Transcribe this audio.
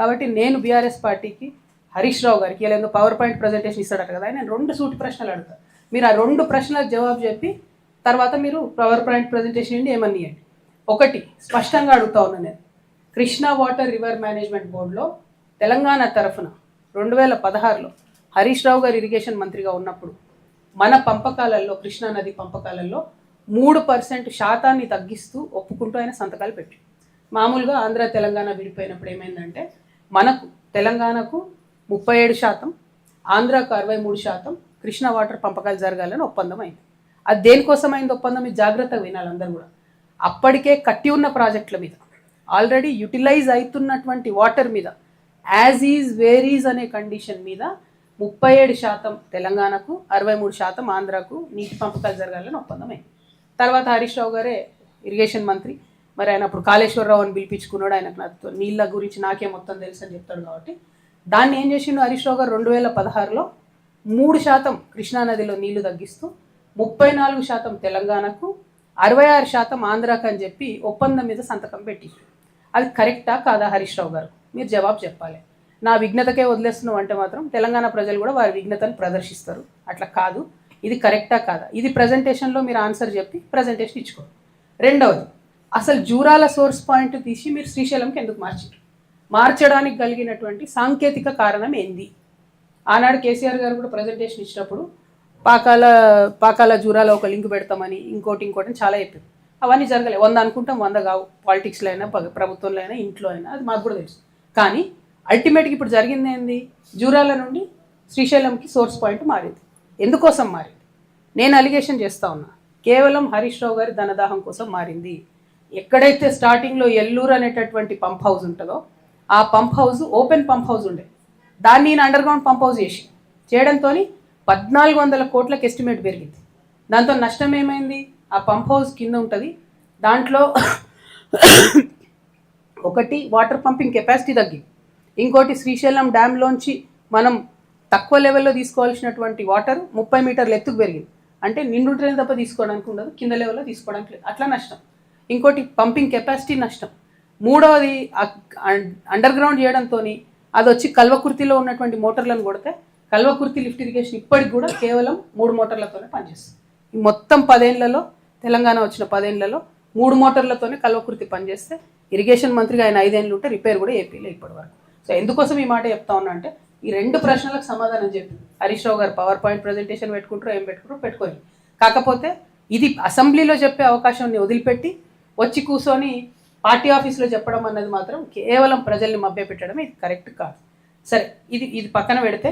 కాబట్టి నేను బీఆర్ఎస్ పార్టీకి హరీష్ రావు గారికి ఇలా పవర్ పాయింట్ ప్రజెంటేషన్ ఇస్తాడట కదా, నేను 2 సూటి ప్రశ్నలు అడుగుతాను. మీరు ఆ 2 ప్రశ్నలకు జవాబు చెప్పి తర్వాత మీరు పవర్ పాయింట్ ప్రజెంటేషన్ ఏంటి ఏమని ఇవ్వండి. ఒకటి స్పష్టంగా అడుగుతా ఉన్నా నేను, కృష్ణా వాటర్ రివర్ మేనేజ్మెంట్ బోర్డులో తెలంగాణ తరఫున 2016లో హరీష్ రావు గారు ఇరిగేషన్ మంత్రిగా ఉన్నప్పుడు మన పంపకాలలో, కృష్ణా నది పంపకాలలో 3% శాతాన్ని తగ్గిస్తూ ఒప్పుకుంటూ ఆయన సంతకాలు పెట్టి, మామూలుగా ఆంధ్ర తెలంగాణ విడిపోయినప్పుడు ఏమైందంటే మనకు తెలంగాణకు 37%, ఆంధ్రాకు 63% కృష్ణా వాటర్ పంపకాలు జరగాలని ఒప్పందం అయింది. అది దేనికోసమైంది ఒప్పందం? ఇది జాగ్రత్తగా వినాలి అందరూ కూడా. అప్పటికే కట్టి ఉన్న ప్రాజెక్టుల మీద, ఆల్రెడీ యూటిలైజ్ అవుతున్నటువంటి వాటర్ మీద, యాజ్ ఈజ్ వేర్ ఈజ్ అనే కండిషన్ మీద 37% తెలంగాణకు, 63% ఆంధ్రాకు నీటి పంపకాలు జరగాలని ఒప్పందం అయింది. తర్వాత హరీష్ రావు గారే ఇరిగేషన్ మంత్రి, మరి ఆయన అప్పుడు కాళేశ్వరరావు అని పిలిపించుకున్నాడు. ఆయనకు నాకు నీళ్ళ గురించి నాకే మొత్తం తెలుసు అని చెప్తాడు. కాబట్టి దాన్ని ఏం చేసిండు హరీష్ రావు గారు 2016లో 3% కృష్ణానదిలో నీళ్లు తగ్గిస్తూ 34% తెలంగాణకు, 66% ఆంధ్రాకు అని చెప్పి ఒప్పందం మీద సంతకం పెట్టి, అది కరెక్టా కాదా హరీష్ రావు గారు? మీరు జవాబు చెప్పాలి. నా విఘ్నతకే వదిలేస్తున్నావు అంటే మాత్రం తెలంగాణ ప్రజలు కూడా వారి విఘ్నతను ప్రదర్శిస్తారు. అట్లా కాదు, ఇది కరెక్టా కాదా, ఇది ప్రజెంటేషన్లో మీరు ఆన్సర్ చెప్పి ప్రజెంటేషన్ ఇచ్చుకోండి. రెండవది, అసలు జూరాల సోర్స్ పాయింట్ తీసి మీరు శ్రీశైలంకి ఎందుకు మార్చారు? మార్చడానికి కలిగినటువంటి సాంకేతిక కారణం ఏంది? ఆనాడు కేసీఆర్ గారు కూడా ప్రజెంటేషన్ ఇచ్చినప్పుడు పాకాల జూరాల ఒక లింక్ పెడతామని ఇంకోటి చాలా చెప్పారు. అవన్నీ జరగలేదు. 100 అనుకుంటాం, 100 కావు. పాలిటిక్స్లో అయినా, ప్రభుత్వంలో అయినా, ఇంట్లో అయినా, అది మాకు కూడా తెలుసు. కానీ అల్టిమేట్గా ఇప్పుడు జరిగింది ఏంది? జూరాల నుండి శ్రీశైలంకి సోర్స్ పాయింట్ మారింది. ఎందుకోసం మారింది? నేను అలిగేషన్ చేస్తా ఉన్నా, కేవలం హరీష్ రావు గారి ధనదాహం కోసం మారింది. ఎక్కడైతే స్టార్టింగ్లో ఎల్లూరు అనేటటువంటి పంప్ హౌస్ ఉంటుందో, ఆ pump house open pump house ఉండే, దాన్ని నేను అండర్ గ్రౌండ్ పంప్ హౌస్ చేయడంతో 1400 కోట్లకు ఎస్టిమేట్ పెరిగింది. దాంతో నష్టం ఏమైంది? ఆ పంప్ హౌస్ కింద ఉంటుంది, దాంట్లో ఒకటి వాటర్ పంపింగ్ కెపాసిటీ తగ్గింది, ఇంకోటి శ్రీశైలం డ్యామ్లోంచి మనం తక్కువ లెవెల్లో తీసుకోవాల్సినటువంటి వాటర్ 30 మీటర్ల ఎత్తుకు పెరిగింది. అంటే నిండుంటేనే తప్ప తీసుకోవడానికి ఉండదు, కింద లెవెల్లో తీసుకోవడానికి లేదు. అట్లా నష్టం. ఇంకోటి పంపింగ్ కెపాసిటీ నష్టం. మూడవది అండర్ గ్రౌండ్ చేయడంతో అది వచ్చి కల్వకుర్తిలో ఉన్నటువంటి మోటార్లను కొడితే కల్వకుర్తి లిఫ్ట్ ఇరిగేషన్ ఇప్పటికి కూడా కేవలం 3 మోటార్లతోనే పనిచేస్తుంది. ఈ మొత్తం 10 ఏళ్లలో, తెలంగాణ వచ్చిన 10 ఏళ్లలో 3 మోటార్లతోనే కల్వకుర్తి పనిచేస్తే, ఇరిగేషన్ మంత్రిగా ఆయన 5 ఏళ్ళు ఉంటే రిపేర్ కూడా ఏపీలో ఇప్పటి వరకు. సో ఎందుకోసం ఈ మాట చెప్తా ఉన్నా అంటే, ఈ 2 ప్రశ్నలకు సమాధానం చెప్పి హరీష్ రావు గారు పవర్ పాయింట్ ప్రజెంటేషన్ పెట్టుకుంటారో ఏం పెట్టుకుంటారో పెట్టుకొని, కాకపోతే ఇది అసెంబ్లీలో చెప్పే అవకాశాన్ని వదిలిపెట్టి వచ్చి కూర్చొని పార్టీ ఆఫీస్లో చెప్పడం అన్నది మాత్రం కేవలం ప్రజల్ని మభ్యపెట్టడం, ఇది కరెక్ట్ కాదు. సరే, ఇది పక్కన పెడితే